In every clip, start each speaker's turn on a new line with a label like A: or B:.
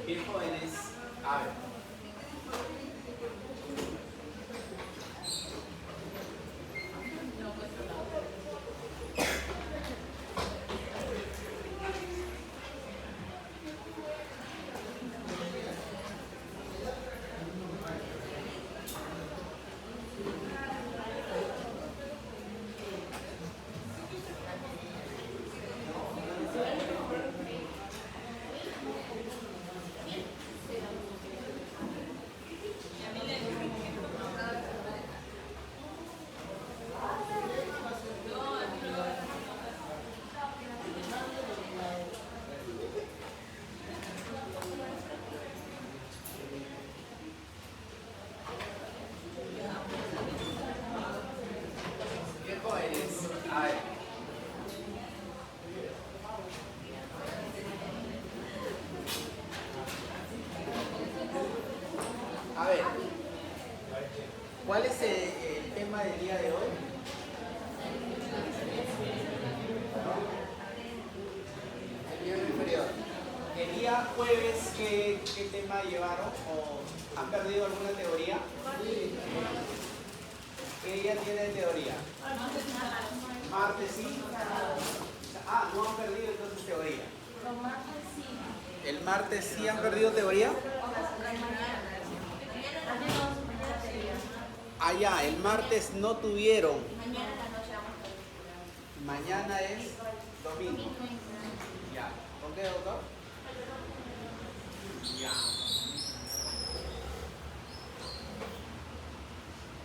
A: Bien, jóvenes, a ver. Bien, jóvenes, a ver. A ver, ¿cuál es el tema del día de hoy? El miembro inferior. El día jueves, ¿qué tema llevaron? ¿O han perdido alguna teoría? ¿Qué día tiene teoría? Martes sí. Ah, no han perdido entonces teoría. ¿El martes sí han perdido teoría? Ah, ya, el martes no tuvieron. Mañana es domingo. Ya. ¿Con qué, doctor? Ya.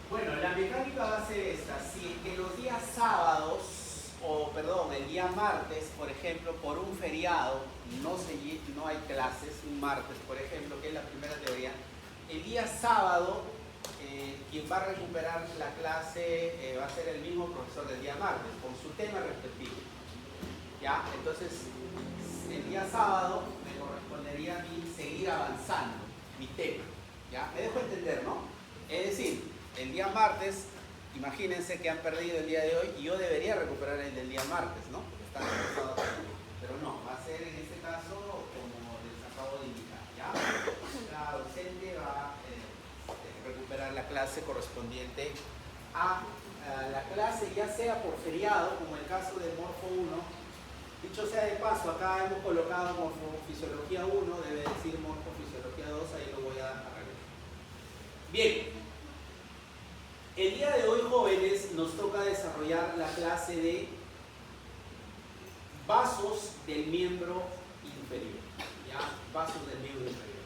A: Bueno, la mecánica va a ser esta. Si es que los días sábados, o perdón, el día martes, por ejemplo, por un feriado, no hay clases, un martes, por ejemplo, que es la primera teoría, el día sábado, quien va a recuperar la clase va a ser el mismo profesor del día martes, con su tema respectivo. ¿Ya? Entonces, el día sábado me correspondería a mí seguir avanzando mi tema. ¿Ya? Me dejo entender, ¿no? Es decir, el día martes, imagínense que han perdido el día de hoy y yo debería recuperar el del día martes, ¿no? Están empezando, pero no, va a ser en este caso como les acabo de indicar, ¿ya? La docente va a recuperar la clase correspondiente a la clase, ya sea por feriado, como el caso de Morfo 1. Dicho sea de paso, acá hemos colocado Morfofisiología 1, debe decir Morfofisiología 2, ahí lo voy a arreglar. Bien, el día de hoy, jóvenes, nos toca desarrollar la clase de vasos del miembro inferior. ¿Ya? Vasos del miembro inferior.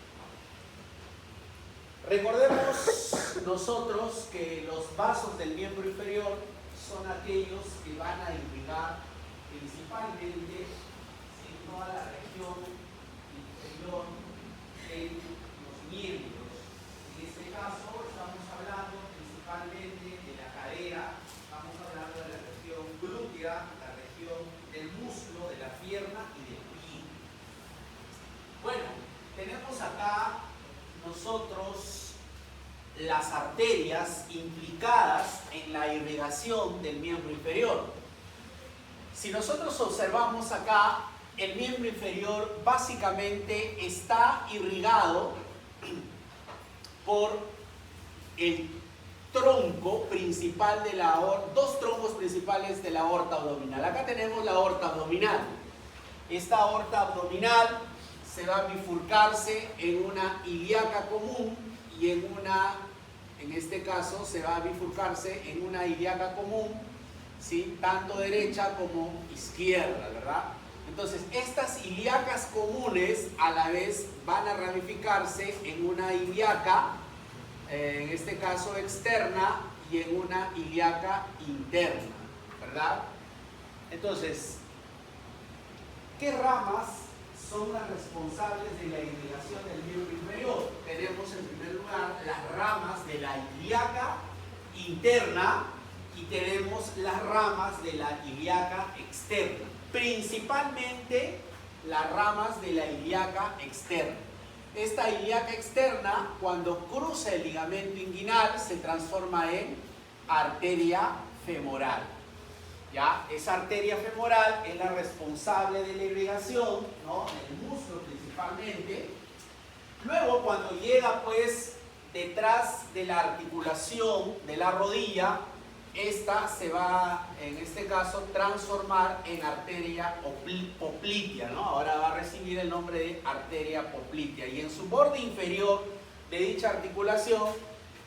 A: Recordemos nosotros que los vasos del miembro inferior son aquellos que van a irrigar principalmente en toda la región inferior de los miembros. En este caso estamos hablando principalmente de la cadera, estamos hablando de la región glútea, la región del músculo, de la pierna y del pie. Bueno, tenemos acá nosotros las arterias implicadas en la irrigación del miembro inferior. Si nosotros observamos acá, el miembro inferior básicamente está irrigado por el tronco principal de la aorta, dos troncos principales de la aorta abdominal. Acá tenemos la aorta abdominal. Esta aorta abdominal se va a bifurcarse en una ilíaca común y en este caso se va a bifurcarse en una ilíaca común, ¿sí? Tanto derecha como izquierda, ¿verdad? Entonces, estas ilíacas comunes a la vez van a ramificarse en una ilíaca, en este caso externa, y en una ilíaca interna, ¿verdad? Entonces, ¿qué ramas son las responsables de la irrigación del miembro inferior? Tenemos en primer lugar las ramas de la ilíaca interna y tenemos las ramas de la ilíaca externa. Principalmente las ramas de la ilíaca externa. Esta ilíaca externa, cuando cruza el ligamento inguinal, se transforma en arteria femoral. ¿Ya? Esa arteria femoral es la responsable de la irrigación, ¿no? El músculo principalmente, Luego, cuando llega pues detrás de la articulación de la rodilla, esta se va, en este caso, transformar en arteria poplitea, ¿no? Ahora va a recibir el nombre de arteria poplitea. Y en su borde inferior de dicha articulación,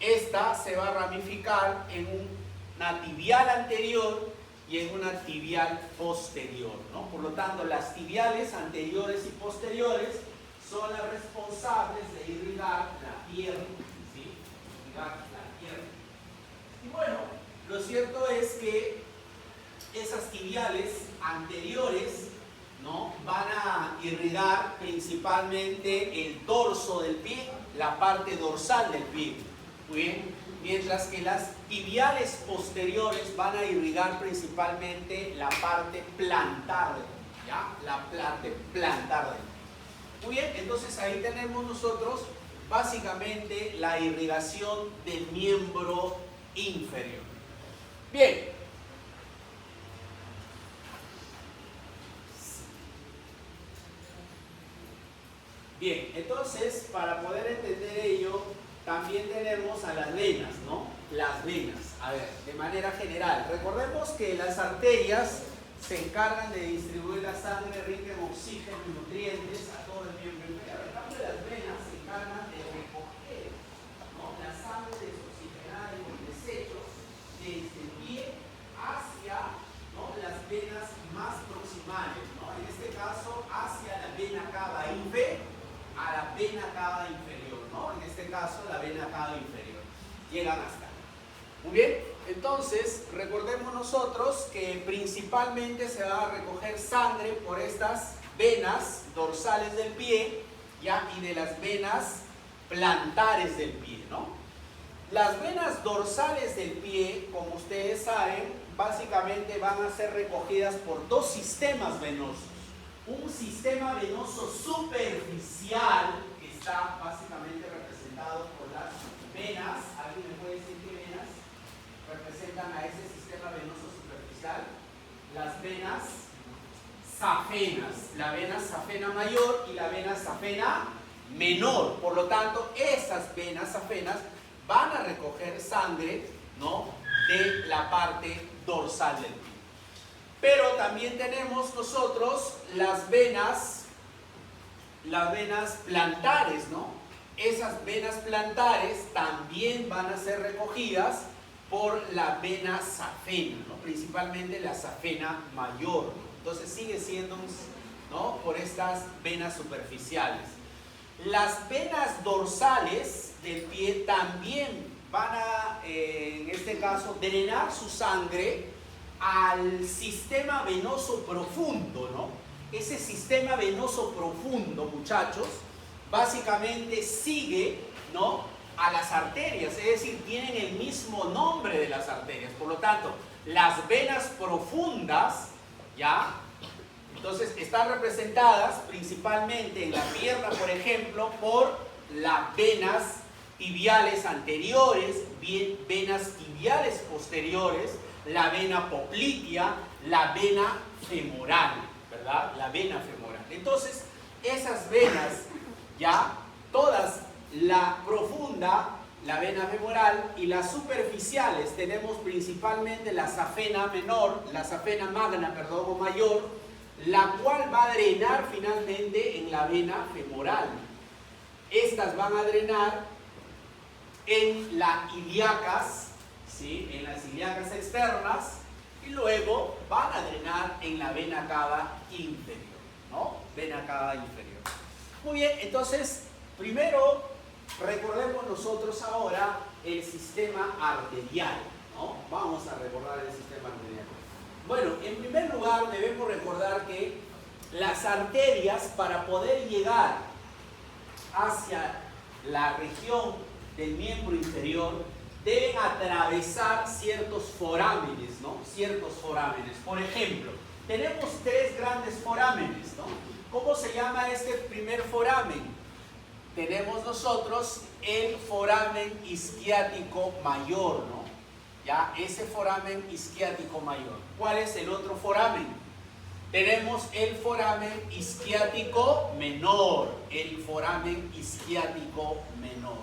A: esta se va a ramificar en una tibial anterior y en una tibial posterior, ¿no? Por lo tanto, las tibiales anteriores y posteriores son las responsables de irrigar la pierna, ¿sí? Irrigar la pierna. Y bueno, lo cierto es que esas tibiales anteriores, ¿no?, van a irrigar principalmente el dorso del pie, la parte dorsal del pie. Muy bien. Mientras que las tibiales posteriores van a irrigar principalmente la parte plantar del pie, ¿ya? La parte plantar del pie. Muy bien, entonces ahí tenemos nosotros básicamente la irrigación del miembro inferior. Bien. Bien, entonces para poder entender ello, también tenemos a las venas, ¿no? Las venas. A ver, de manera general, recordemos que las arterias se encargan de distribuir la sangre rica en oxígeno y nutrientes a todo el miembro inferior. En cambio, las venas se encargan de recoger, ¿no?, la sangre desoxigenada y los desechos desde el pie hacia, ¿no?, las venas más proximales, ¿no? En este caso, hacia la vena cava a la vena cava inferior, ¿no? En este caso, la vena cava inferior. Llegan hasta acá. Muy bien, entonces, recordemos nosotros que principalmente se va a recoger sangre por estas venas dorsales del pie, ¿ya?, y de las venas plantares del pie, ¿no? Las venas dorsales del pie, como ustedes saben, básicamente van a ser recogidas por dos sistemas venosos. Un sistema venoso superficial, que está básicamente representado por las venas. ¿Alguien me puede decir qué venas representan a ese sistema venoso superficial? Las venas safenas, la vena safena mayor y la vena safena menor. Por lo tanto, esas venas safenas van a recoger sangre, ¿no?, de la parte dorsal del pie. Pero también tenemos nosotros las venas plantares, ¿no? Esas venas plantares también van a ser recogidas por la vena safena, ¿no?, principalmente la safena mayor, ¿no? Entonces sigue siendo, ¿no?, por estas venas superficiales. Las venas dorsales del pie también van a, en este caso, drenar su sangre al sistema venoso profundo, ¿no? Ese sistema venoso profundo, muchachos, básicamente sigue, ¿no?, a las arterias, es decir, tienen el mismo nombre de las arterias. Por lo tanto, las venas profundas, ¿ya?, entonces están representadas principalmente en la pierna, por ejemplo, por las venas tibiales anteriores, venas tibiales posteriores, la vena poplitea, la vena femoral, ¿verdad? La vena femoral. Entonces, esas venas, ya, todas, la profunda, la vena femoral, y las superficiales, tenemos principalmente la safena menor, la safena magna, perdón, o mayor, la cual va a drenar finalmente en la vena femoral. Estas van a drenar en las ilíacas, ¿sí?, en las ilíacas externas, y luego van a drenar en la vena cava inferior, ¿no? Vena cava inferior. Muy bien, entonces, primero recordemos nosotros ahora el sistema arterial, ¿no? Vamos a recordar el sistema arterial. Bueno, en primer lugar debemos recordar que las arterias, para poder llegar hacia la región del miembro inferior, deben atravesar ciertos forámenes, ¿no? Ciertos forámenes. Por ejemplo, tenemos tres grandes forámenes, ¿no? ¿Cómo se llama este primer foramen? Tenemos nosotros el foramen isquiático mayor, ¿no? Ya, ese foramen isquiático mayor. ¿Cuál es el otro foramen? tenemos el foramen isquiático menor. El foramen isquiático menor.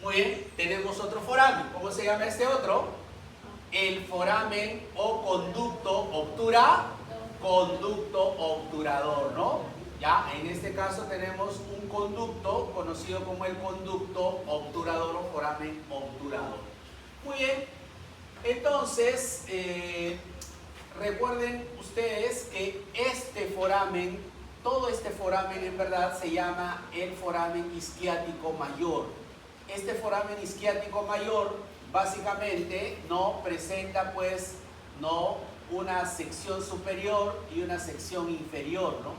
A: Muy bien, tenemos otro foramen. ¿Cómo se llama este otro? El foramen o conducto obturador, ¿no? Ya, en este caso tenemos un conducto conocido como el conducto obturador o foramen obturador. Muy bien, entonces recuerden ustedes que este foramen, todo este foramen en verdad se llama el foramen isquiático mayor. Este foramen isquiático mayor básicamente no presenta pues no una sección superior y una sección inferior, ¿no?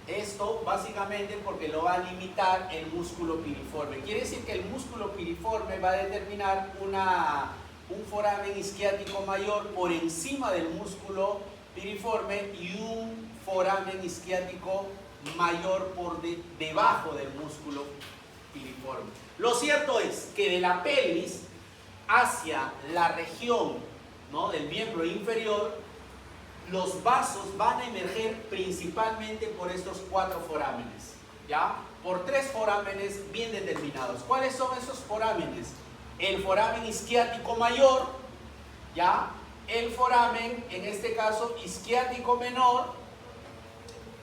A: Esto básicamente porque lo va a limitar el músculo piriforme. Quiere decir que el músculo piriforme va a determinar un foramen isquiático mayor por encima del músculo piriforme y un foramen isquiático mayor por debajo del músculo piriforme. Lo cierto es que de la pelvis hacia la región, ¿no?, del miembro inferior, los vasos van a emerger principalmente por estos 4 forámenes, ¿ya? Por 3 forámenes bien determinados. ¿Cuáles son esos forámenes? El foramen isquiático mayor, ¿ya? El foramen, en este caso, isquiático menor,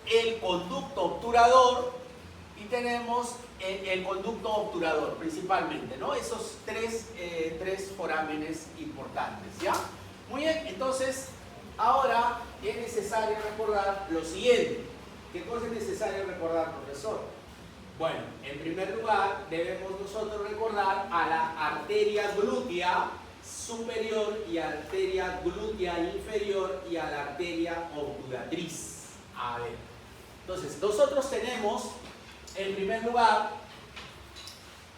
A: el conducto obturador y tenemos el conducto obturador principalmente, ¿no? Esos tres forámenes importantes, ¿ya? Muy bien, entonces ahora es necesario recordar lo siguiente. ¿Qué cosa es necesario recordar, profesor? Bueno, en primer lugar debemos nosotros recordar a la arteria glútea superior y arteria glútea inferior y a la arteria obturatriz. A ver, entonces nosotros tenemos en primer lugar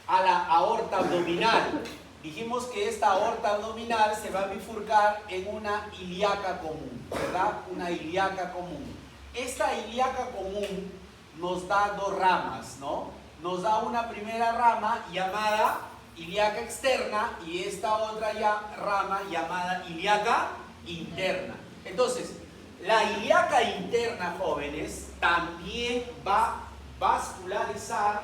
A: a la aorta abdominal. Dijimos que esta aorta abdominal se va a bifurcar en una ilíaca común, ¿verdad? Una ilíaca común. Esta ilíaca común nos da 2 ramas, ¿no? Nos da una primera rama llamada ilíaca externa y esta otra rama llamada ilíaca interna. Entonces, la ilíaca interna, jóvenes, también va a vascularizar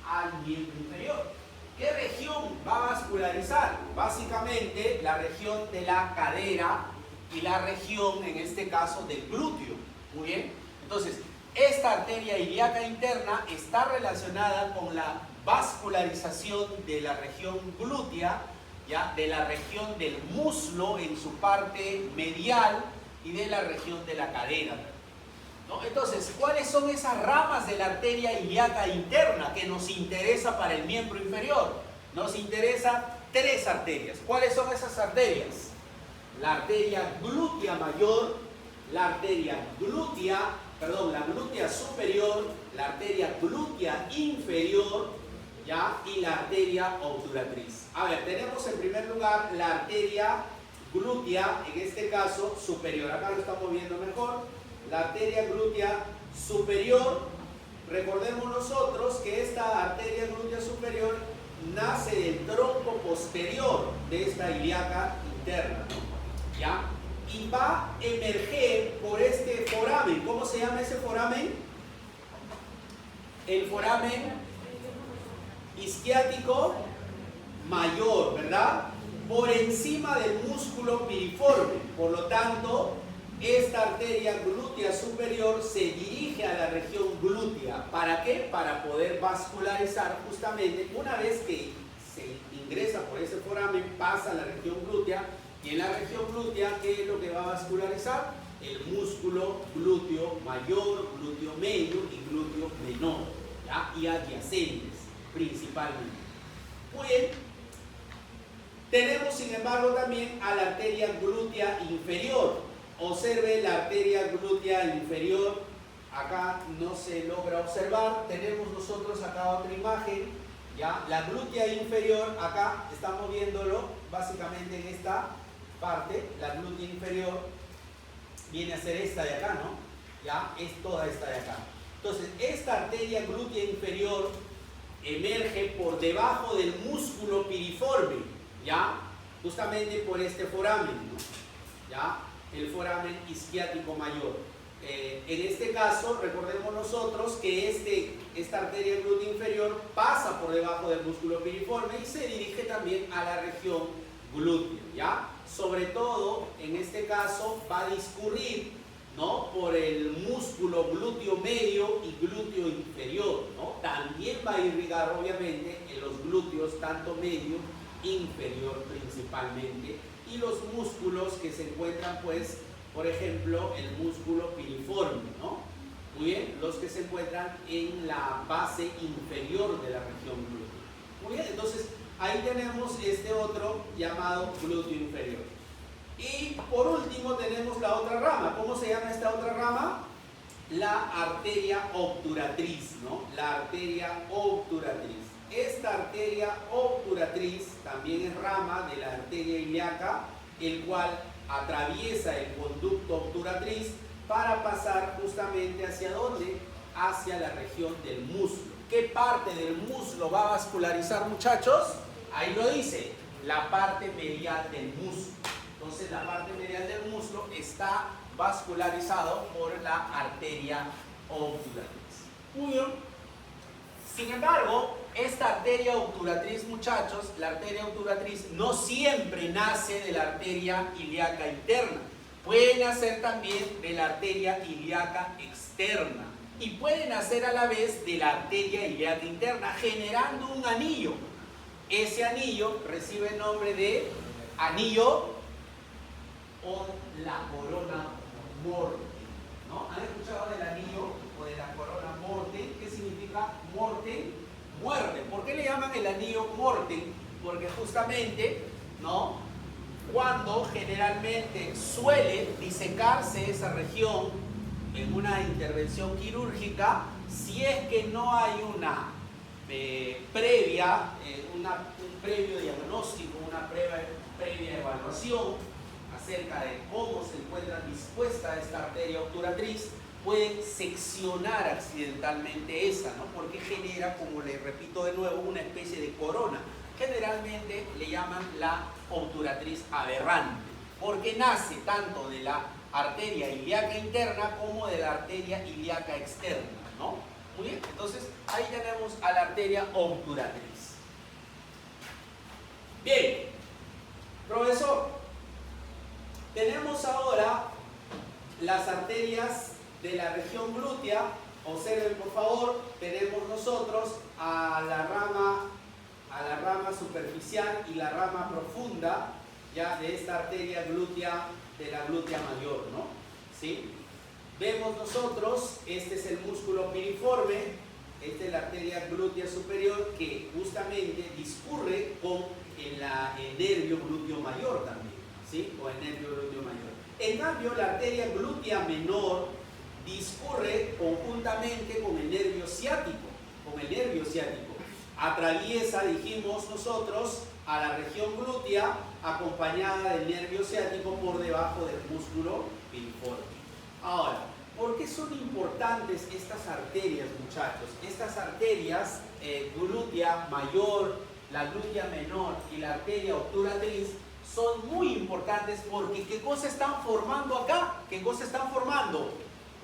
A: al miembro inferior. ¿Qué región va a vascularizar? Básicamente la región de la cadera y la región, en este caso, del glúteo. Muy bien. Entonces, esta arteria ilíaca interna está relacionada con la vascularización de la región glútea, ¿ya?, de la región del muslo en su parte medial y de la región de la cadera, ¿no? Entonces, ¿cuáles son esas ramas de la arteria ilíaca interna que nos interesa para el miembro inferior? Nos interesa 3 arterias. ¿Cuáles son esas arterias? La arteria glútea mayor, la glútea superior, la arteria glútea inferior, ¿ya?, y la arteria obturatriz. A ver, tenemos en primer lugar la arteria glútea, en este caso superior. Acá lo estamos viendo mejor. La arteria glútea superior, recordemos nosotros que esta arteria glútea superior nace del tronco posterior de esta ilíaca interna, ¿no? ¿Ya? Y va a emerger por este foramen. ¿Cómo se llama ese foramen? El foramen isquiático mayor, ¿verdad? Por encima del músculo piriforme. Por lo tanto, esta arteria glútea superior se dirige a la región glútea. ¿Para qué? Para poder vascularizar justamente, una vez que se ingresa por ese foramen, pasa a la región glútea, y en la región glútea, ¿qué es lo que va a vascularizar? El músculo glúteo mayor, glúteo medio y glúteo menor, ¿ya?, y adyacentes principalmente. Muy bien. Tenemos, sin embargo, también a la arteria glútea inferior. Observe la arteria glútea inferior, acá no se logra observar. Tenemos nosotros acá otra imagen, ¿ya? La glútea inferior, acá estamos viéndolo básicamente en esta parte. La glútea inferior viene a ser esta de acá, ¿no? ¿Ya? Es toda esta de acá. Entonces, esta arteria glútea inferior emerge por debajo del músculo piriforme, ¿ya? Justamente por este foramen, ¿no? ¿Ya? El foramen isquiático mayor. En este caso, recordemos nosotros que esta arteria glútea inferior pasa por debajo del músculo piriforme y se dirige también a la región glútea, ¿ya? Sobre todo, en este caso, va a discurrir, ¿no?, por el músculo glúteo medio y glúteo inferior, ¿no? También va a irrigar, obviamente, en los glúteos, tanto medio, inferior principalmente, y los músculos que se encuentran, pues, por ejemplo, el músculo piriforme, ¿no? Muy bien, los que se encuentran en la base inferior de la región glútea. Muy bien, entonces ahí tenemos este otro llamado glúteo inferior. Y por último tenemos la otra rama. ¿Cómo se llama esta otra rama? La arteria obturatriz, ¿no? La arteria obturatriz. Esta arteria obturatriz también es rama de la arteria ilíaca, el cual atraviesa el conducto obturatriz para pasar justamente ¿hacia dónde? Hacia la región del muslo. ¿Qué parte del muslo va a vascularizar, muchachos? Ahí lo dice, la parte medial del muslo. Entonces la parte medial del muslo está vascularizado por la arteria obturatriz. Muy bien. Sin embargo, esta arteria obturatriz, muchachos, la arteria obturatriz no siempre nace de la arteria ilíaca interna. Puede nacer también de la arteria ilíaca externa. Y puede nacer a la vez de la arteria ilíaca interna, generando un anillo. Ese anillo recibe el nombre de anillo o la corona morte, ¿no? ¿Han escuchado del anillo o de la corona morte? ¿Qué significa morte? Muerte. ¿Por qué le llaman el anillo morte? Porque justamente, ¿no?, cuando generalmente suele disecarse esa región en una intervención quirúrgica, si es que no hay una un previo diagnóstico, una previa evaluación acerca de cómo se encuentra dispuesta esta arteria obturatriz, puede seccionar accidentalmente esa, ¿no? Porque genera, como le repito de nuevo, una especie de corona. Generalmente le llaman la obturatriz aberrante, porque nace tanto de la arteria ilíaca interna como de la arteria ilíaca externa, ¿no? Muy bien, entonces ahí tenemos a la arteria obturatriz. Bien, profesor, tenemos ahora las arterias de la región glútea. Observen, por favor, tenemos nosotros a la rama superficial y la rama profunda ya de esta arteria glútea, de la glútea mayor, ¿no? ¿Sí? Vemos nosotros, este es el músculo piriforme, esta es la arteria glútea superior que justamente discurre con el nervio glúteo mayor también, ¿sí? O el nervio glúteo mayor. En cambio, la arteria glútea menor discurre conjuntamente con el nervio ciático, atraviesa, dijimos nosotros, a la región glútea acompañada del nervio ciático por debajo del músculo piriforme. Ahora, ¿por qué son importantes estas arterias, muchachos? Estas arterias, glútea mayor, la glútea menor y la arteria obturatriz, son muy importantes porque ¿qué cosa están formando acá? ¿Qué cosa están formando?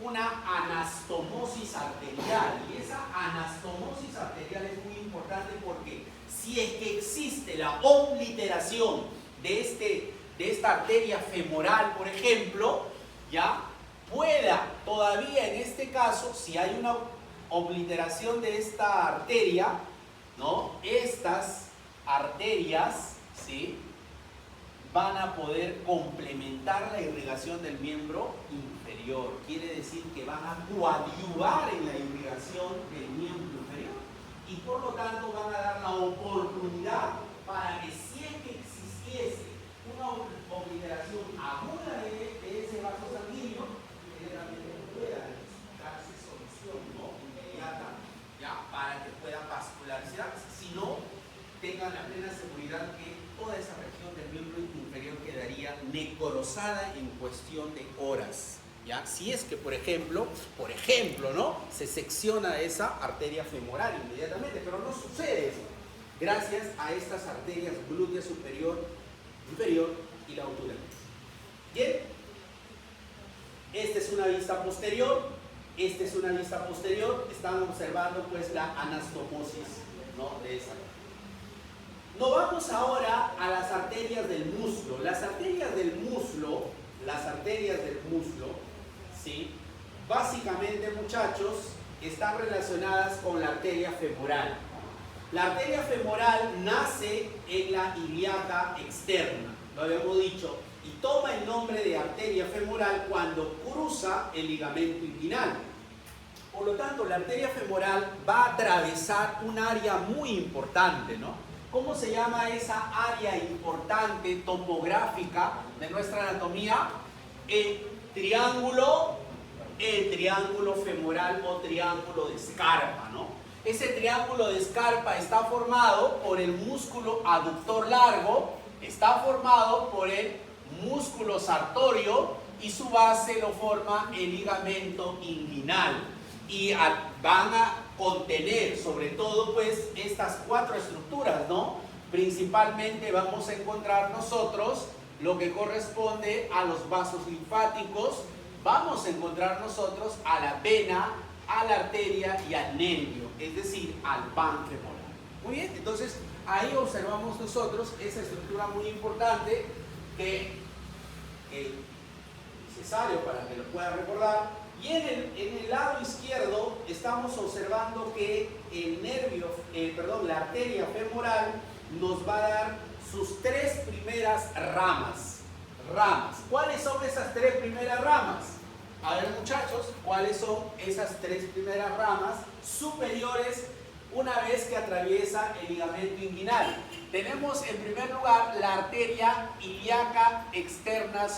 A: Una anastomosis arterial. Y esa anastomosis arterial es muy importante porque si es que existe la obliteración de esta arteria femoral, por ejemplo, ya pueda todavía en este caso, si hay una obliteración de esta arteria, ¿no?, estas arterias, ¿sí?, van a poder complementar la irrigación del miembro inferior. Quiere decir que van a coadyuvar en la irrigación del miembro inferior y por lo tanto van a dar la oportunidad para que si es que existiese una obliteración aguda de ese vaso sanguíneo, inmediatamente pueda darse solución, ¿no?, inmediata, ya, para que pueda vascularizarse. Si no, tengan la plena seguridad que toda esa región del miembro inferior quedaría necrosada en cuestión de horas, ¿ya? Si es que, por ejemplo, ¿no?, se secciona esa arteria femoral inmediatamente, pero no sucede eso, gracias a estas arterias glútea superior, inferior y la obturatriz. Bien, Esta es una vista posterior, esta es una vista posterior. Están observando pues la anastomosis, ¿no?, de esa. Nos vamos ahora a las arterias del muslo. Las arterias del muslo, ¿sí?, básicamente, muchachos, están relacionadas con la arteria femoral. La arteria femoral nace en la ilíaca externa, lo habíamos dicho, y toma el nombre de arteria femoral cuando cruza el ligamento inguinal. Por lo tanto, la arteria femoral va a atravesar un área muy importante, ¿no? ¿Cómo se llama esa área importante topográfica de nuestra anatomía? El triángulo femoral o triángulo de Scarpa, ¿no? Ese triángulo de Scarpa está formado por el músculo aductor largo, está formado por el músculo sartorio y su base lo forma el ligamento inguinal. Y van a contener sobre todo pues estas cuatro estructuras, ¿no? Principalmente vamos a encontrar nosotros lo que corresponde a los vasos linfáticos, vamos a encontrar nosotros a la vena, a la arteria y al nervio, es decir, al pan femoral. Muy bien, entonces ahí observamos nosotros esa estructura muy importante que es necesario para que lo pueda recordar. Y en el lado izquierdo estamos observando que el nervio, la arteria femoral nos va a dar sus tres primeras ramas. ¿Cuáles son esas tres primeras ramas? A ver, muchachos, ¿cuáles son esas tres primeras ramas superiores una vez que atraviesa el ligamento inguinal? Tenemos en primer lugar la arteria ilíaca externa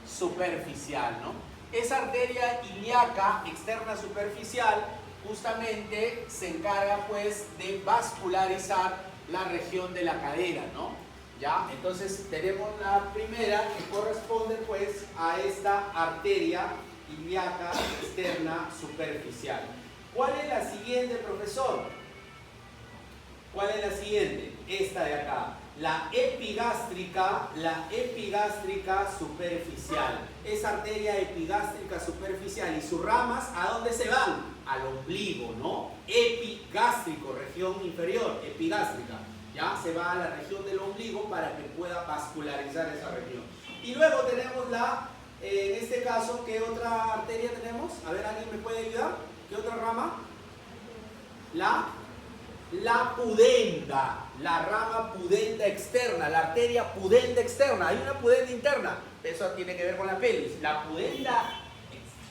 A: superficial, ¿no? Esa arteria ilíaca externa superficial justamente se encarga pues de vascularizar la región de la cadera, ¿no? ¿Ya? Entonces tenemos la primera que corresponde pues a esta arteria ilíaca externa superficial. ¿Cuál es la siguiente, profesor? ¿Cuál es la siguiente? Esta de acá. La epigástrica superficial. Esa arteria epigástrica superficial y sus ramas, ¿a dónde se van? Al ombligo, ¿no? Epigástrico, región inferior, epigástrica. Ya se va a la región del ombligo para que pueda vascularizar esa región. Y luego tenemos en este caso, ¿qué otra arteria tenemos? A ver, ¿alguien me puede ayudar? ¿Qué otra rama? La pudenda, la rama pudenda externa, la arteria pudenda externa. Hay una pudenda interna, eso tiene que ver con la pelvis. La pudenda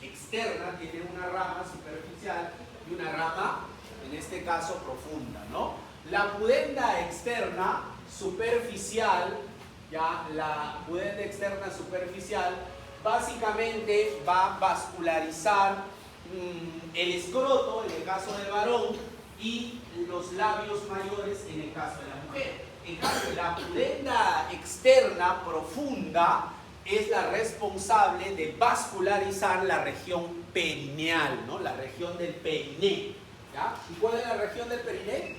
A: externa tiene una rama superficial y una rama, en este caso, profunda, ¿no? La pudenda externa superficial, básicamente va a vascularizar el escroto, en el caso del varón, y los labios mayores en el caso de la mujer. En cambio, la pudenda externa profunda es la responsable de vascularizar la región perineal, ¿no? La región del periné. ¿Ya? ¿Y cuál es la región del periné?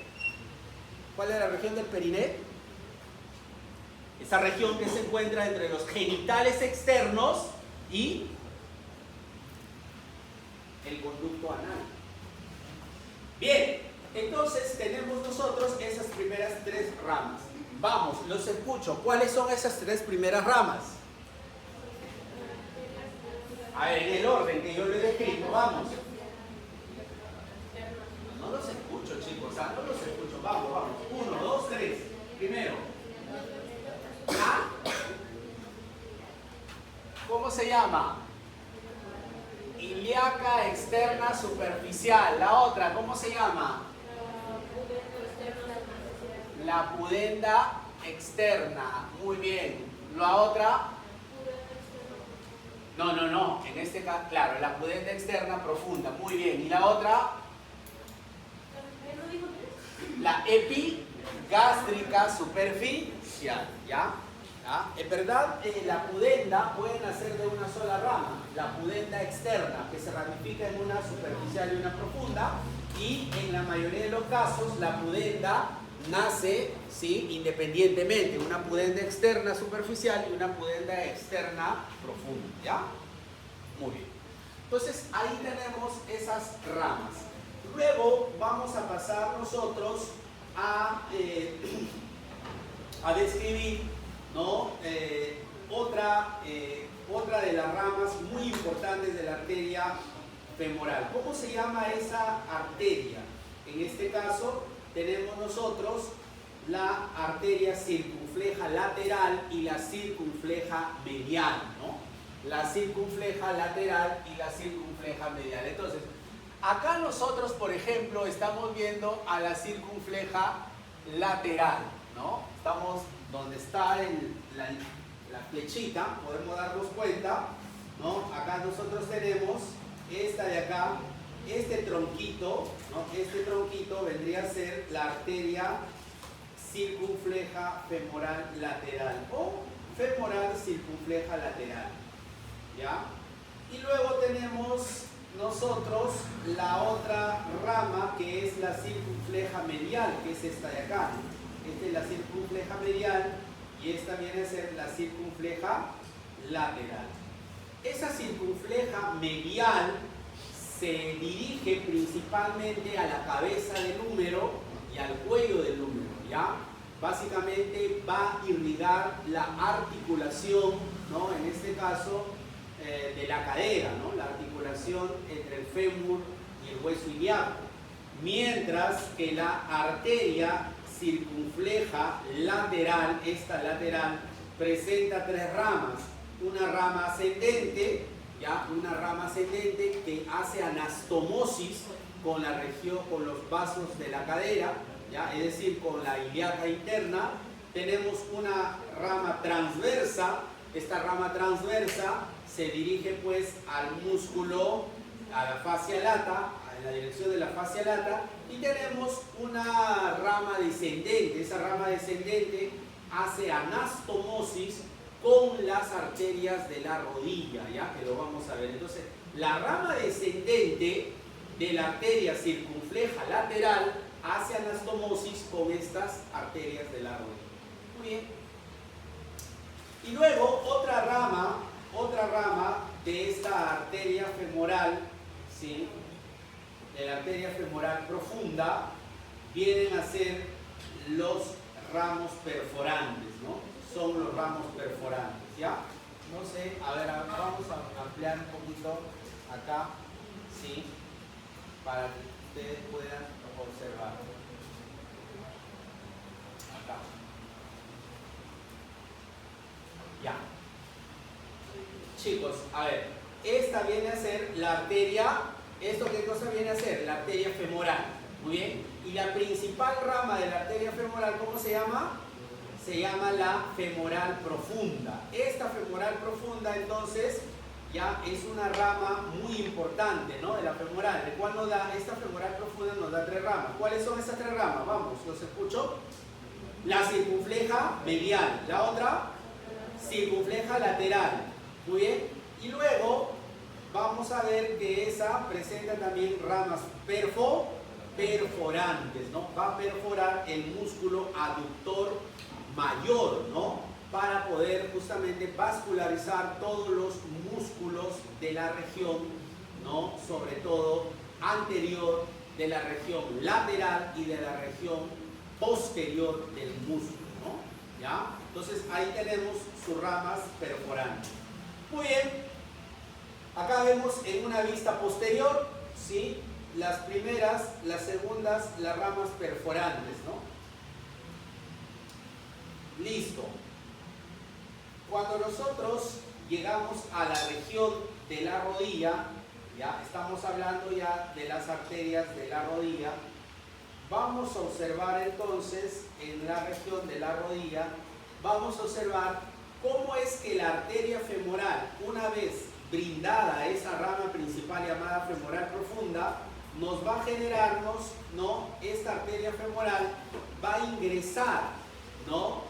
A: ¿Cuál es la región del periné? Esa región que se encuentra entre los genitales externos y el conducto anal. Bien, entonces tenemos nosotros esas primeras tres ramas. Vamos, los escucho. ¿Cuáles son esas tres primeras ramas? A ver, en el orden que yo les he descrito, vamos. No los escucho, chicos, no los escucho. Vamos. 1, 2, 3. Primero. ¿Cómo se llama? Ilíaca externa superficial. La otra, ¿cómo se llama? La pudenda externa. Muy bien. ¿La otra? No. En este caso, claro, la pudenda externa profunda. Muy bien. ¿Y la otra? La epigástrica superficial. ¿Ya? En verdad, la pudenda puede nacer de una sola rama, la pudenda externa, que se ramifica en una superficial y una profunda, y en la mayoría de los casos la pudenda nace, ¿sí?, independientemente, una pudenda externa superficial y una pudenda externa profunda, ¿ya? Muy bien. Entonces ahí tenemos esas ramas. Luego vamos a pasar nosotros a describir, ¿no? Otra de las ramas muy importantes de la arteria femoral. ¿Cómo se llama esa arteria? En este caso tenemos nosotros la arteria circunfleja lateral y la circunfleja medial, ¿no? La circunfleja lateral y la circunfleja medial. Entonces, acá nosotros, por ejemplo, estamos viendo a la circunfleja lateral, ¿no? Estamos donde está la flechita, podemos darnos cuenta, ¿no? Acá nosotros tenemos esta de acá, este tronquito, ¿no? Este tronquito vendría a ser la arteria circunfleja femoral lateral o femoral circunfleja lateral, ¿ya? Y luego tenemos nosotros la otra rama que es la circunfleja medial, que es esta de acá. Esta es la circunfleja medial y esta viene a ser la circunfleja lateral. Esa circunfleja medial se dirige principalmente a la cabeza del húmero y al cuello del húmero, ¿ya? Básicamente va a irrigar la articulación, ¿no? En este caso de la cadera, ¿no? La articulación entre el fémur y el hueso ilíaco, mientras que la arteria circunfleja lateral, esta lateral, presenta tres ramas. Una rama ascendente, ¿ya? Una rama ascendente que hace anastomosis con la región, con los vasos de la cadera, ¿ya? Es decir, con la ilíaca interna. Tenemos una rama transversa. Esta rama transversa se dirige pues al músculo, a la fascia lata, en la dirección de la fascia lata, y tenemos una rama descendente. Esa rama descendente hace anastomosis con las arterias de la rodilla, ya que lo vamos a ver. Entonces, la rama descendente de la arteria circunfleja lateral hace anastomosis con estas arterias de la rodilla. Muy bien. Y luego otra rama de esta arteria femoral, ¿sí? De la arteria femoral profunda, vienen a ser los ramos perforantes, ¿no? Son los ramos perforantes, ¿ya? No sé, a ver, vamos a ampliar un poquito acá, ¿sí? Para que ustedes puedan observar. Acá. Ya. Chicos, a ver, esta viene a ser la arteria, ¿esto qué cosa viene a ser? La arteria femoral, muy bien. Y la principal rama de la arteria femoral, ¿cómo se llama? Se llama la femoral profunda. Esta femoral profunda, entonces, ya es una rama muy importante, ¿no? De la femoral. ¿De cuál nos da? Esta femoral profunda nos da tres ramas. ¿Cuáles son esas tres ramas? Vamos, los escucho. La circunfleja medial. La otra, circunfleja lateral. Muy bien. Y luego vamos a ver que esa presenta también ramas perforantes, ¿no? Va a perforar el músculo aductor mayor, ¿no? Para poder justamente vascularizar todos los músculos de la región, ¿no? Sobre todo anterior, de la región lateral y de la región posterior del músculo, ¿no? ¿Ya? Entonces ahí tenemos sus ramas perforantes. Muy bien. Acá vemos en una vista posterior, ¿sí? Las primeras, las segundas, las ramas perforantes, ¿no? Listo. Cuando nosotros llegamos a la región de la rodilla, ya estamos hablando ya de las arterias de la rodilla, vamos a observar entonces en la región de la rodilla, vamos a observar cómo es que la arteria femoral, una vez brindada esa rama principal llamada femoral profunda, nos va a generarnos, ¿no? Esta arteria femoral va a ingresar, ¿no?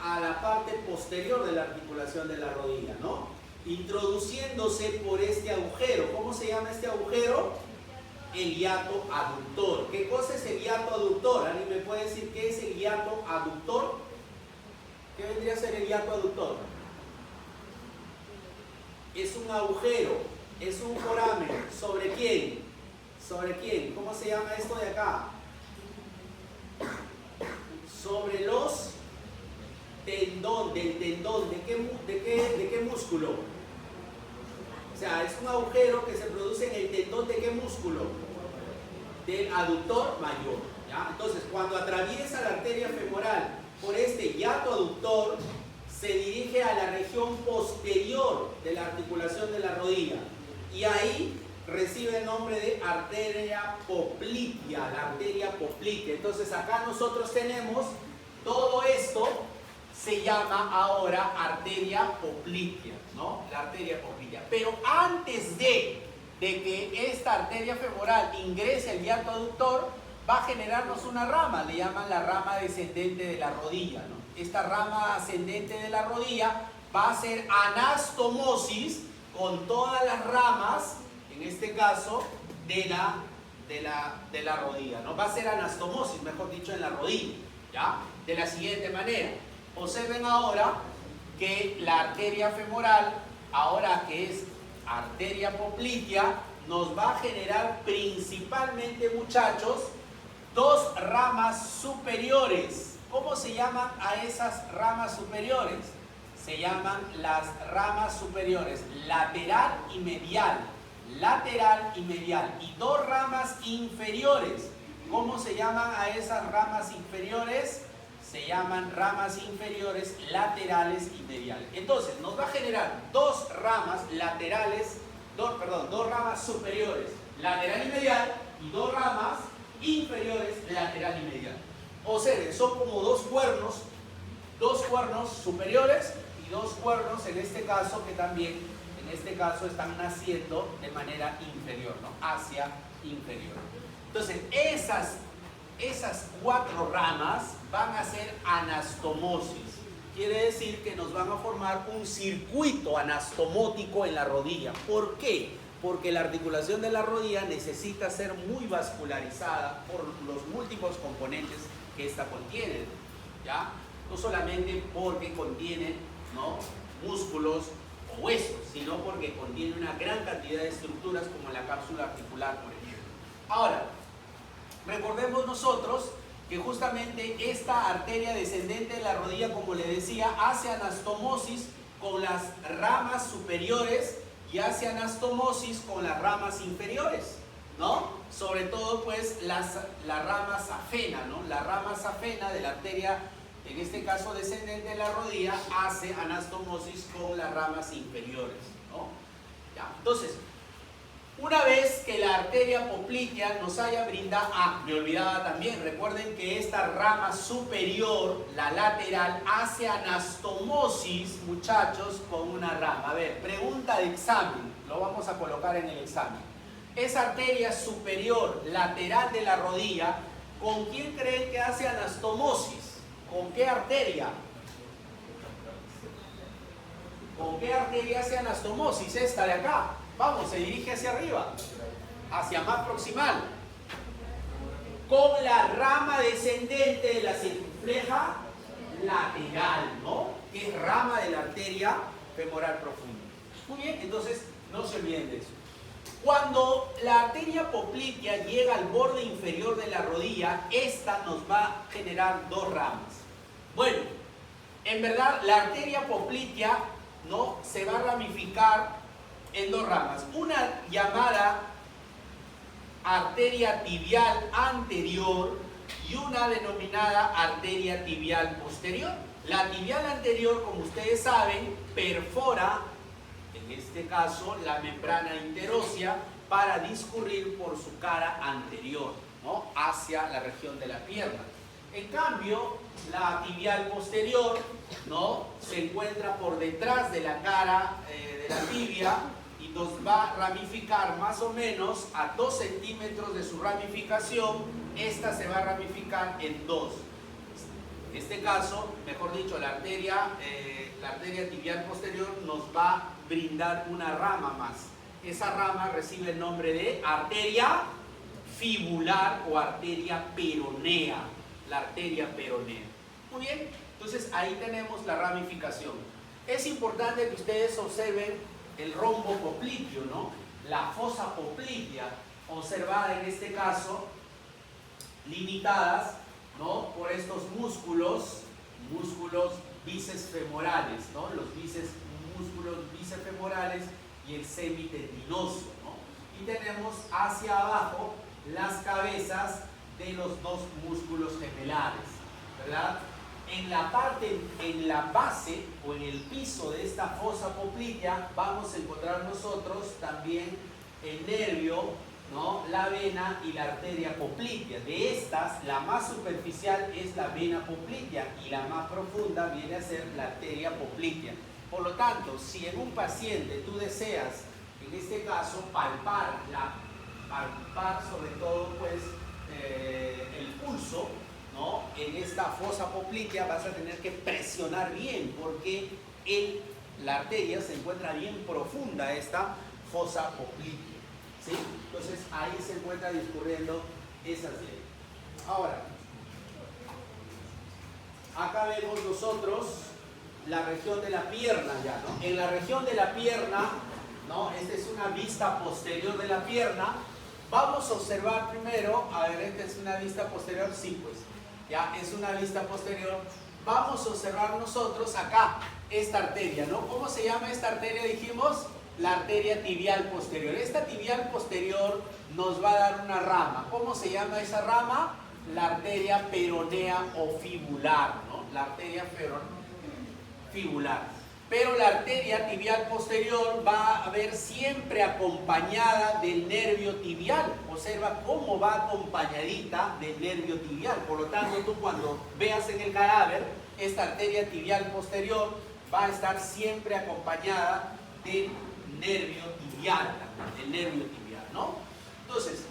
A: A la parte posterior de la articulación de la rodilla, ¿no? Introduciéndose por este agujero. ¿Cómo se llama este agujero? El hiato aductor. ¿Qué cosa es el hiato aductor? ¿Alguien me puede decir qué es el hiato aductor? ¿Qué vendría a ser el hiato aductor? Es un agujero Es un foramen. ¿Sobre quién? ¿Sobre quién? ¿Cómo se llama esto de acá? Sobre los tendón, del tendón. ¿De qué músculo? O sea, es un agujero que se produce en el tendón de qué músculo? Del aductor mayor. ¿Ya? Entonces, cuando atraviesa la arteria femoral por este hiato aductor, se dirige a la región posterior de la articulación de la rodilla. Y ahí recibe el nombre de arteria poplitea, la arteria poplitea. Entonces acá nosotros tenemos todo esto, se llama ahora arteria poplitea, ¿no? La arteria poplitea. Pero antes de que esta arteria femoral ingrese al hiato aductor, va a generarnos una rama, le llaman la rama descendente de la rodilla, ¿no? Esta rama ascendente de la rodilla va a ser anastomosis con todas las ramas, en este caso, de la rodilla, ¿no? Va a ser anastomosis, mejor dicho, en la rodilla, ¿ya? De la siguiente manera. Observen ahora que la arteria femoral, ahora que es arteria poplitea, nos va a generar principalmente, muchachos, dos ramas superiores. ¿Cómo se llaman a esas ramas superiores? Se llaman las ramas superiores lateral y medial. Lateral y medial. Y dos ramas inferiores. ¿Cómo se llaman a esas ramas inferiores? Se llaman ramas inferiores laterales y mediales. Entonces, nos va a generar dos ramas laterales, dos ramas superiores, lateral y medial, y dos ramas inferiores, lateral y medial. Observen, son como dos cuernos superiores y dos cuernos, en este caso, que también, en este caso, están naciendo de manera inferior, ¿no? Hacia inferior. Entonces, esas cuatro ramas van a ser anastomosis. Quiere decir que nos van a formar un circuito anastomótico en la rodilla. ¿Por qué? Porque la articulación de la rodilla necesita ser muy vascularizada por los múltiples componentes que ésta contiene, ¿ya? No solamente porque contiene, ¿no?, músculos o huesos, sino porque contiene una gran cantidad de estructuras como la cápsula articular, por ejemplo. Ahora, recordemos nosotros que justamente esta arteria descendente de la rodilla, como le decía, hace anastomosis con las ramas superiores y hace anastomosis con las ramas inferiores, ¿no? Sobre todo, pues, la rama safena, ¿no? La rama safena de la arteria, en este caso descendente de la rodilla, hace anastomosis con las ramas inferiores, ¿no? Ya, entonces, una vez que la arteria poplitea nos haya brindado, me olvidaba también, recuerden que esta rama superior, la lateral, hace anastomosis, muchachos, con una rama. A ver, pregunta de examen, lo vamos a colocar en el examen. Esa arteria superior, lateral de la rodilla, ¿con quién creen que hace anastomosis? ¿Con qué arteria? ¿Con qué arteria hace anastomosis? Esta de acá. Vamos, se dirige hacia arriba, hacia más proximal. Con la rama descendente de la circunfleja lateral, ¿no? Que es rama de la arteria femoral profunda. Muy bien, entonces no se olviden de eso. Cuando la arteria poplitea llega al borde inferior de la rodilla, esta nos va a generar dos ramas. Bueno, en verdad la arteria poplitea, ¿no?, se va a ramificar en dos ramas. Una llamada arteria tibial anterior y una denominada arteria tibial posterior. La tibial anterior, como ustedes saben, perfora, en este caso, la membrana interósea para discurrir por su cara anterior, ¿no?, hacia la región de la pierna. En cambio, la tibial posterior, ¿no?, se encuentra por detrás de la cara de la tibia y nos va a ramificar más o menos a 2 centímetros de su ramificación. Esta se va a ramificar en dos. En este caso, mejor dicho, la arteria tibial posterior nos va a brindar una rama más. Esa rama recibe el nombre de arteria fibular o arteria peronea. La arteria peronea. Muy bien, entonces ahí tenemos la ramificación. Es importante que ustedes observen el rombo popliteo, ¿no? la fosa poplitea, observada en este caso, limitadas, ¿no?, por estos músculos bíceps femorales, ¿no?, los músculos bíceps femorales y el semitendinoso, ¿no? Y tenemos hacia abajo las cabezas de los dos músculos gemelares, ¿verdad? En la base o en el piso de esta fosa poplitea vamos a encontrar nosotros también el nervio, ¿no?, la vena y la arteria poplitea. De estas, la más superficial es la vena poplitea y la más profunda viene a ser la arteria poplitea. Por lo tanto, si en un paciente tú deseas, en este caso, palpar sobre todo pues el pulso, ¿no?, en esta fosa poplitea vas a tener que presionar bien porque la arteria se encuentra bien profunda, esta fosa poplitea, ¿sí? Entonces ahí se encuentra discurriendo esas vías. Ahora, acá vemos nosotros la región de la pierna ya, ¿no? En la región de la pierna, ¿no?, esta es una vista posterior de la pierna. Vamos a observar primero, a ver, esta es una vista posterior, sí, pues, ya es una vista posterior. Vamos a observar nosotros acá esta arteria, ¿no? ¿Cómo se llama esta arteria? Dijimos, la arteria tibial posterior. Esta tibial posterior nos va a dar una rama. ¿Cómo se llama esa rama? La arteria peronea o fibular, ¿no? La arteria fibular. Pero la arteria tibial posterior va a ver siempre acompañada del nervio tibial. Observa cómo va acompañadita del nervio tibial. Por lo tanto, tú cuando veas en el cadáver, esta arteria tibial posterior va a estar siempre acompañada del nervio tibial, ¿no? Entonces,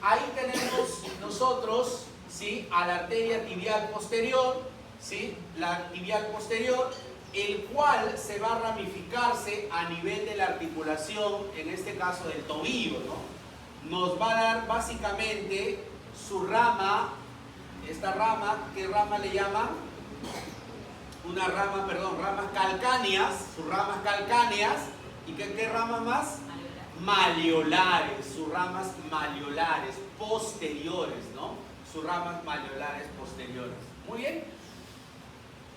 A: ahí tenemos nosotros, ¿sí?, a la arteria tibial posterior, ¿sí?, la tibial posterior, el cual se va a ramificarse a nivel de la articulación, en este caso del tobillo, ¿no? Nos va a dar básicamente su rama, esta rama, ¿qué rama le llaman? Ramas calcáneas, sus ramas calcáneas. ¿Y qué ramas más? Maleolares, sus ramas maleolares posteriores, ¿no? Sus ramas maleolares posteriores. Muy bien.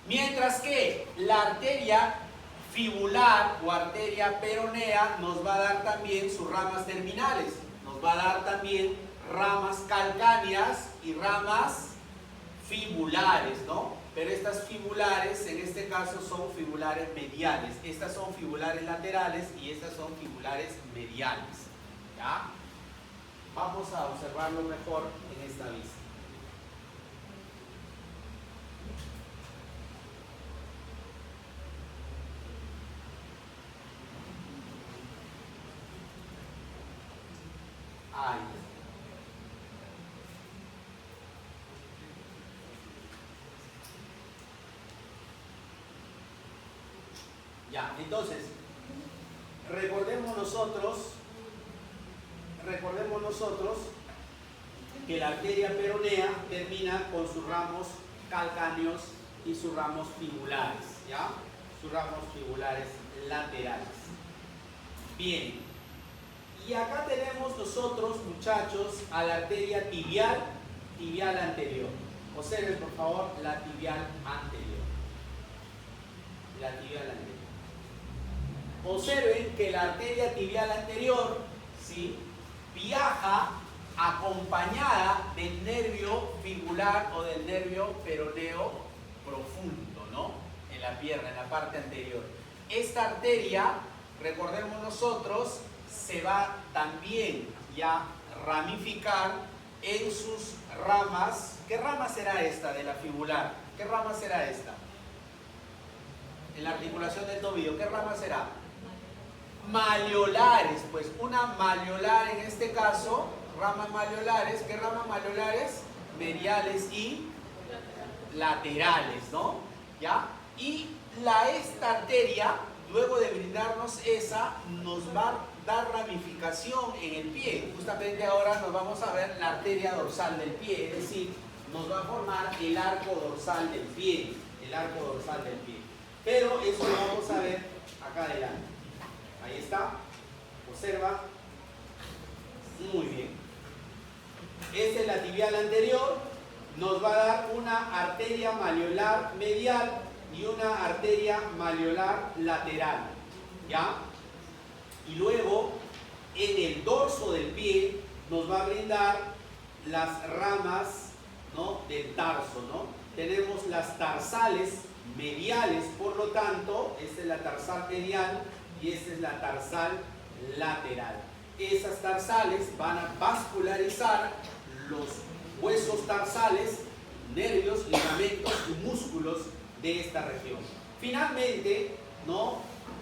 A: Mientras que la arteria fibular o arteria peronea nos va a dar también sus ramas terminales. Nos va a dar también ramas calcáneas y ramas fibulares, ¿no? Pero estas fibulares, en este caso, son fibulares mediales. Estas son fibulares laterales y estas son fibulares mediales, ¿ya? Vamos a observarlo mejor en esta vista. Ahí. Ya, entonces, recordemos nosotros que la arteria peronea termina con sus ramos calcáneos y sus ramos fibulares, ¿ya? Sus ramos fibulares laterales. Bien, y acá tenemos nosotros, muchachos, a la arteria tibial anterior. Observen, por favor, la tibial anterior. La tibial anterior. Observen que la arteria tibial anterior, ¿sí?, viaja acompañada del nervio fibular o del nervio peroneo profundo, ¿no? En la pierna, en la parte anterior. Esta arteria, recordemos nosotros, se va también ya ramificar en sus ramas. ¿Qué rama será esta de la fibular? ¿Qué rama será esta? En la articulación del tobillo, ¿qué rama será? Maleolares, pues una maleolar en este caso, ramas maleolares. ¿Qué ramas maleolares? Mediales y laterales, ¿no? ¿Ya? Y esta arteria, luego de brindarnos esa, nos va a dar ramificación en el pie. Justamente ahora nos vamos a ver la arteria dorsal del pie, es decir, nos va a formar el arco dorsal del pie, Pero eso lo vamos a ver acá adelante. Ahí está, observa Muy bien. Esta es la tibial anterior. Nos va a dar una arteria malleolar medial y una arteria malleolar lateral. ¿Ya? Y luego, en el dorso del pie, nos va a brindar las ramas, ¿no?, del tarso, ¿no? Tenemos las tarsales mediales, por lo tanto, esta es la tarsal medial y esta es la tarsal lateral. Esas tarsales van a vascularizar los huesos tarsales, nervios, ligamentos y músculos de esta región. Finalmente, ¿no?,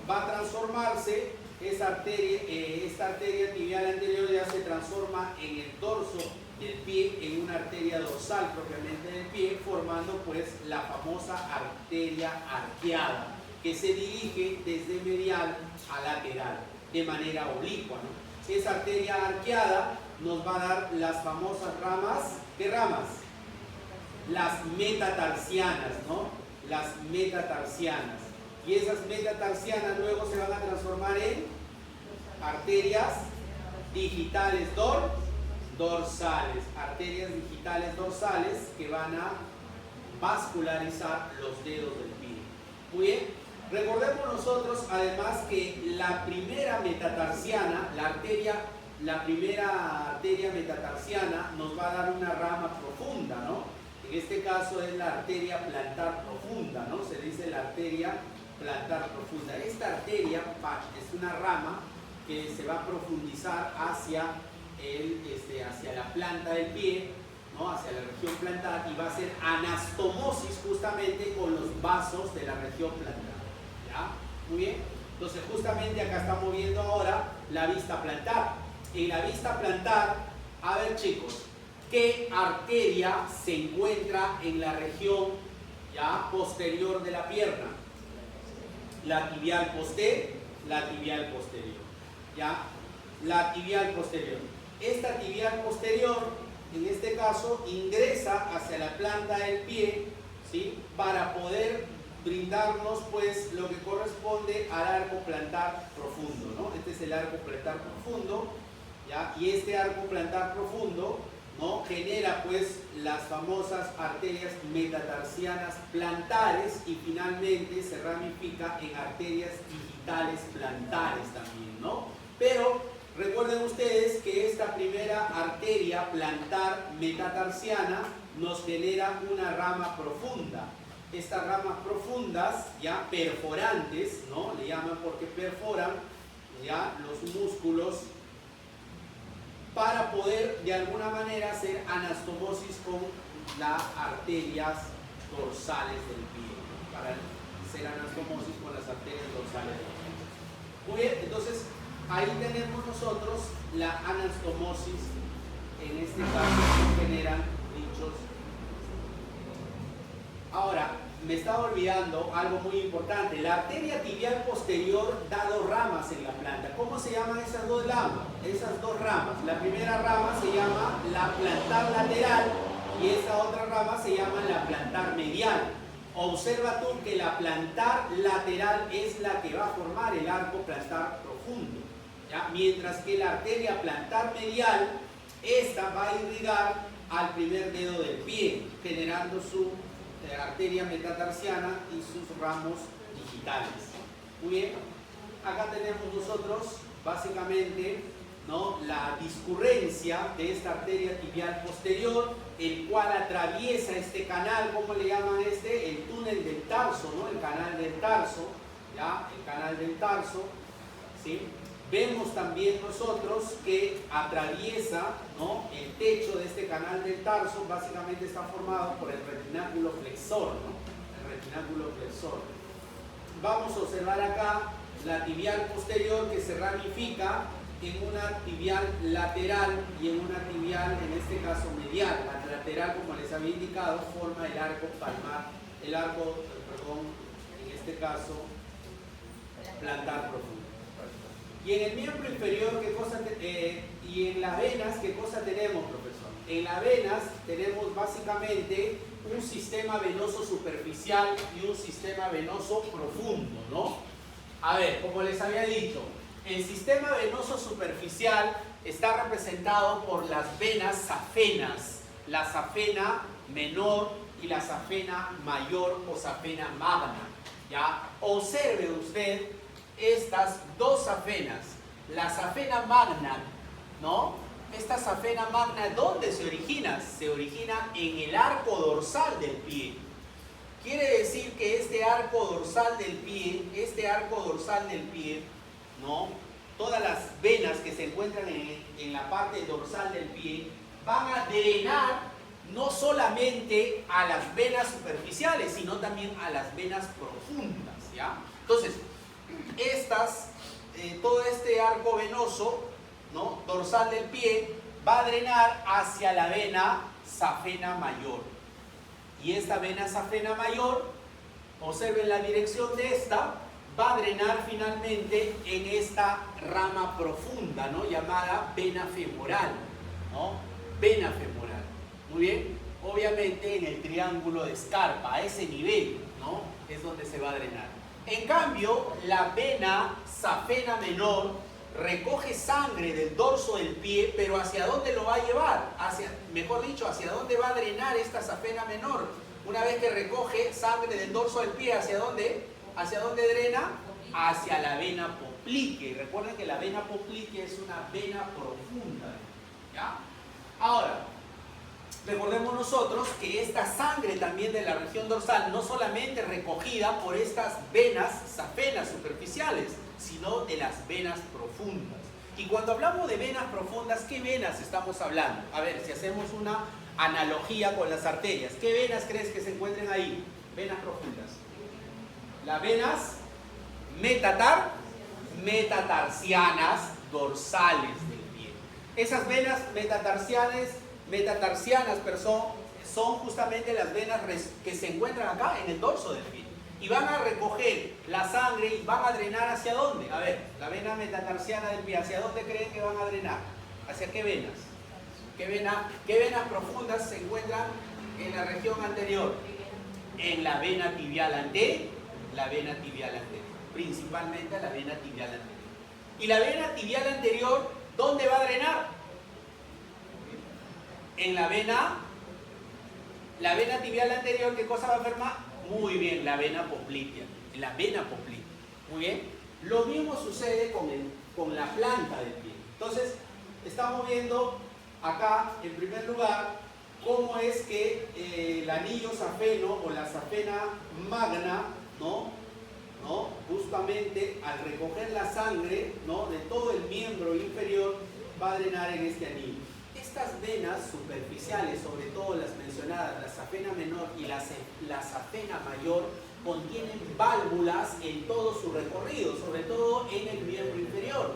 A: va a transformarse esta arteria tibial anterior, ya se transforma en el dorso del pie en una arteria dorsal propiamente del pie, formando pues la famosa arteria arqueada, que se dirige desde medial a lateral de manera oblicua, ¿no? Esa arteria arqueada nos va a dar las famosas ramas. ¿Qué ramas? Las metatarsianas, ¿no? Las metatarsianas. Y esas metatarsianas luego se van a transformar en arterias digitales dorsales. Arterias digitales dorsales que van a vascularizar los dedos del pie. Muy bien. Recordemos nosotros además que la primera metatarsiana, la primera arteria metatarsiana nos va a dar una rama profunda, ¿no? En este caso es la arteria plantar profunda, ¿no? Se dice la arteria plantar profunda. Esta arteria es una rama que se va a profundizar hacia la planta del pie, ¿no?, hacia la región plantar, y va a hacer anastomosis justamente con los vasos de la región plantar. ¿Ya? Muy bien. Entonces justamente acá estamos viendo ahora la vista plantar. En la vista plantar, a ver chicos, ¿qué arteria se encuentra en la región ya posterior de la pierna? La tibial posterior, ¿ya? La tibial posterior. Esta tibial posterior, en este caso, ingresa hacia la planta del pie, ¿sí?, para poder brindarnos pues lo que corresponde al arco plantar profundo, ¿no? Este es el arco plantar profundo, ¿ya? Y este arco plantar profundo, ¿no?, genera pues las famosas arterias metatarsianas plantares y finalmente se ramifica en arterias digitales plantares también, ¿no? Pero recuerden ustedes que esta primera arteria plantar metatarsiana nos genera una rama profunda. Estas ramas profundas, ya perforantes, ¿no?, le llaman porque perforan ya los músculos para poder de alguna manera hacer anastomosis con las arterias dorsales del pie, ¿no?, para hacer anastomosis con las arterias dorsales del pie. Muy bien, entonces ahí tenemos nosotros la anastomosis, en este caso que generan dichos. Ahora, me estaba olvidando algo muy importante. La arteria tibial posterior da dos ramas en la planta. ¿Cómo se llaman esas dos ramas? Esas dos ramas. La primera rama se llama la plantar lateral y esa otra rama se llama la plantar medial. Observa tú que la plantar lateral es la que va a formar el arco plantar profundo, ¿ya? Mientras que la arteria plantar medial, esta va a irrigar al primer dedo del pie, generando su arteria metatarsiana y sus ramos digitales. Muy bien, acá tenemos nosotros básicamente, ¿no?, la discurrencia de esta arteria tibial posterior, el cual atraviesa este canal. ¿Cómo le llaman este? El túnel del tarso, ¿no?, el canal del tarso, ¿ya? El canal del tarso, ¿sí? Vemos también nosotros que atraviesa, ¿no?, el techo de este canal del tarso. Básicamente está formado por el retináculo flexor, ¿no?, el retináculo flexor. Vamos a observar acá la tibial posterior que se ramifica en una tibial lateral y en una tibial, en este caso medial. La lateral, como les había indicado, forma el arco palmar, el arco, perdón, en este caso plantar profundo. Y en el miembro inferior, ¿qué cosa y en las venas, qué cosa tenemos, profesor? En las venas tenemos básicamente un sistema venoso superficial y un sistema venoso profundo, ¿no? A ver, como les había dicho, el sistema venoso superficial está representado por las venas safenas, la safena menor y la safena mayor o safena magna. ¿Ya? Observe usted estas dos safenas. La safena magna, ¿no? Esta safena magna, ¿dónde se origina? Se origina en el arco dorsal del pie. Quiere decir que este arco dorsal del pie, ¿no? Todas las venas que se encuentran en la parte dorsal del pie van a drenar no solamente a las venas superficiales, sino también a las venas profundas, ¿ya? Entonces, todo este arco venoso, ¿no? Dorsal del pie va a drenar hacia la vena safena mayor. Y esta vena safena mayor, observen la dirección de esta, va a drenar finalmente en esta rama profunda, ¿no? Llamada vena femoral, ¿no? Vena femoral. Muy bien, obviamente en el triángulo de Scarpa, a ese nivel, ¿no? Es donde se va a drenar. En cambio, la vena safena menor recoge sangre del dorso del pie, pero ¿hacia dónde lo va a llevar? Mejor dicho, ¿hacia dónde va a drenar esta safena menor? Una vez que recoge sangre del dorso del pie, ¿hacia dónde? ¿Hacia dónde drena? Hacia la vena poplitea. Recuerden que la vena poplitea es una vena profunda, ¿ya? Ahora, recordemos nosotros que esta sangre también de la región dorsal no solamente recogida por estas venas safenas superficiales, sino de las venas profundas. Y cuando hablamos de venas profundas, ¿qué venas estamos hablando? A ver, si hacemos una analogía con las arterias, ¿qué venas crees que se encuentren ahí? Venas profundas. Las venas metatarsianas dorsales del pie. Esas venas metatarsianas, son justamente las venas que se encuentran acá en el dorso del pie. Y van a recoger la sangre y van a drenar ¿hacia dónde? A ver, la vena metatarsiana del pie, ¿hacia dónde creen que van a drenar? ¿Hacia qué venas? ¿Qué venas profundas se encuentran en la región anterior? En la vena tibial anterior, principalmente la vena tibial anterior. ¿Y la vena tibial anterior dónde va a drenar? En la vena tibial anterior, ¿qué cosa va a formar? Muy bien, la vena poplitea. La vena poplitea. Muy bien. Lo mismo sucede con la planta del pie. Entonces, estamos viendo acá, en primer lugar, cómo es que el anillo safeno o la safena magna, ¿no? Justamente al recoger la sangre, ¿no? De todo el miembro inferior, va a drenar en este anillo. Estas venas superficiales, sobre todo las mencionadas, la safena menor y la safena mayor, contienen válvulas en todo su recorrido, sobre todo en el miembro inferior.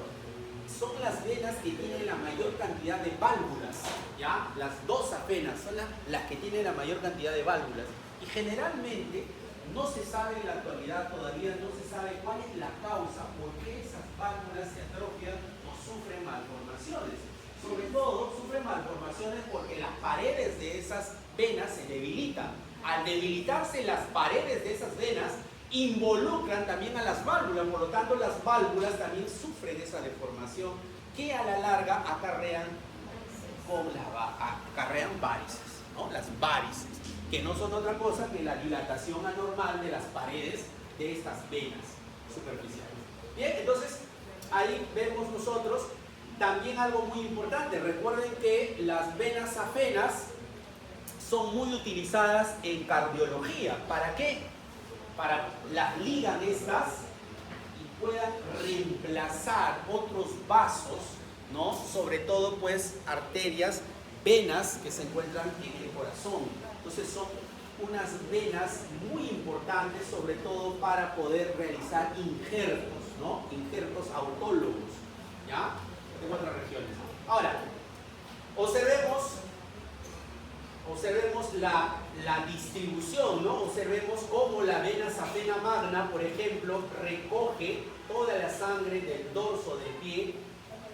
A: Son las venas que tienen la mayor cantidad de válvulas, ¿ya? Las dos safenas son las que tienen la mayor cantidad de válvulas. Y generalmente no se sabe en la actualidad, todavía no se sabe cuál es la causa, por qué esas válvulas se atrofian o sufren malformaciones. Sobre todo, sufren malformaciones porque las paredes de esas venas se debilitan. Al debilitarse las paredes de esas venas, involucran también a las válvulas, por lo tanto las válvulas también sufren esa deformación que a la larga acarrean varices, ¿no? Las varices, que no son otra cosa que la dilatación anormal de las paredes de estas venas superficiales. Bien, entonces ahí vemos nosotros también algo muy importante. Recuerden que las venas safenas son muy utilizadas en cardiología. ¿Para qué? Para las ligan estas y puedan reemplazar otros vasos, ¿no? Sobre todo pues arterias, venas que se encuentran en el corazón. Entonces son unas venas muy importantes, sobre todo para poder realizar injertos, ¿no? Injertos autólogos, ¿ya? En otras regiones. Ahora, observemos la distribución, ¿no? Observemos cómo la vena safena magna, por ejemplo, recoge toda la sangre del dorso del pie,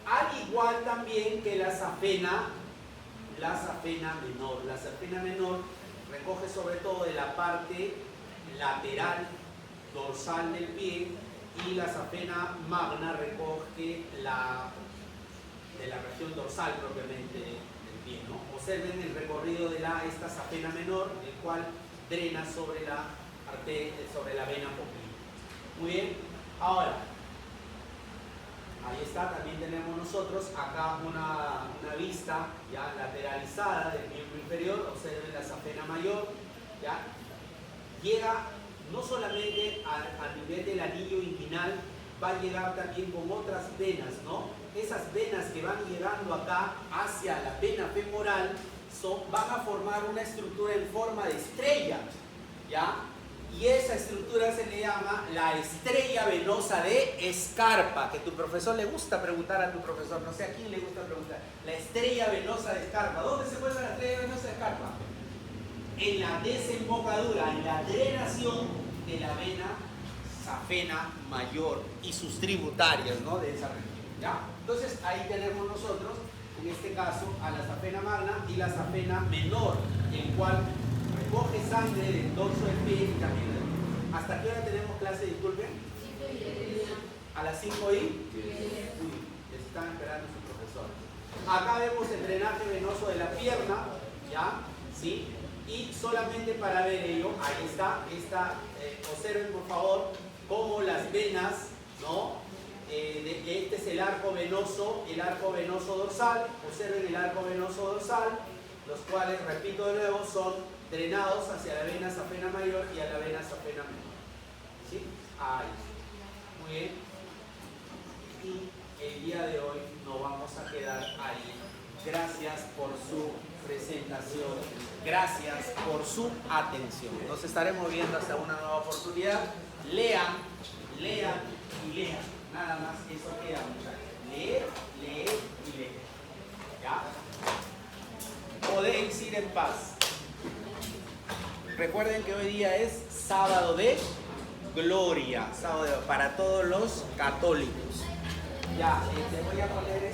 A: al igual también que la safena menor. La safena menor recoge sobre todo de la parte lateral dorsal del pie y la safena magna recoge la región dorsal propiamente del pie, ¿no? Observen el recorrido de esta safena menor, el cual drena sobre la vena popltea. Muy bien, ahora, ahí está, también tenemos nosotros acá una vista ya lateralizada del miembro inferior. Observen la safena mayor, ya llega no solamente a nivel del anillo inguinal, va a llegar también con otras venas, ¿no? Esas venas que van llegando acá hacia la vena femoral van a formar una estructura en forma de estrella, ¿ya? Y esa estructura se le llama la estrella venosa de Scarpa, que tu profesor le gusta preguntar a tu profesor, no sé a quién le gusta preguntar, la estrella venosa de Scarpa. ¿Dónde se encuentra la estrella venosa de Scarpa? En la desembocadura, en la drenación de la vena safena mayor y sus tributarias, ¿no?, de esa región, ¿ya? Entonces ahí tenemos nosotros, en este caso, a la safena magna y la safena menor, el cual recoge sangre del dorso del pie y también del pie. ¿Hasta qué hora tenemos clase, disculpen? A las 5 y... Uy, les están esperando sus profesores. Acá vemos el drenaje venoso de la pierna, ¿ya? ¿Sí? Y solamente para ver ello, ahí está, observen por favor cómo las venas, ¿no? Este es el arco venoso dorsal. Observen el arco venoso dorsal, los cuales, repito de nuevo, son drenados hacia la vena safena mayor y a la vena safena menor. ¿Sí? Ahí. Muy bien. Y el día de hoy nos vamos a quedar ahí. Gracias por su presentación. Gracias por su atención. Nos estaremos viendo hasta una nueva oportunidad. Lean, lean y lean. Nada más, eso queda, muchachos. Leer, leer y leer. ¿Ya? Podéis ir en paz. Recuerden que hoy día es sábado de gloria, sábado para todos los católicos. Ya, voy a poner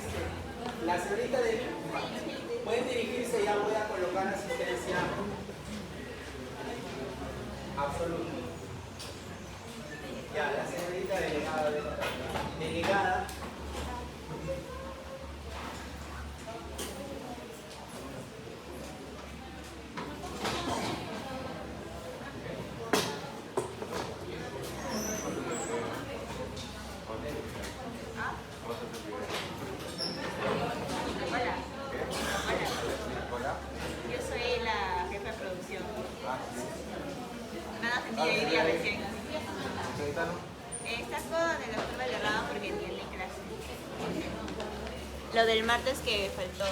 A: la señorita de... Pueden dirigirse, ya voy a colocar asistencia absoluta. Ya, la señorita delegada. Delegada.
B: Lo del martes que faltó.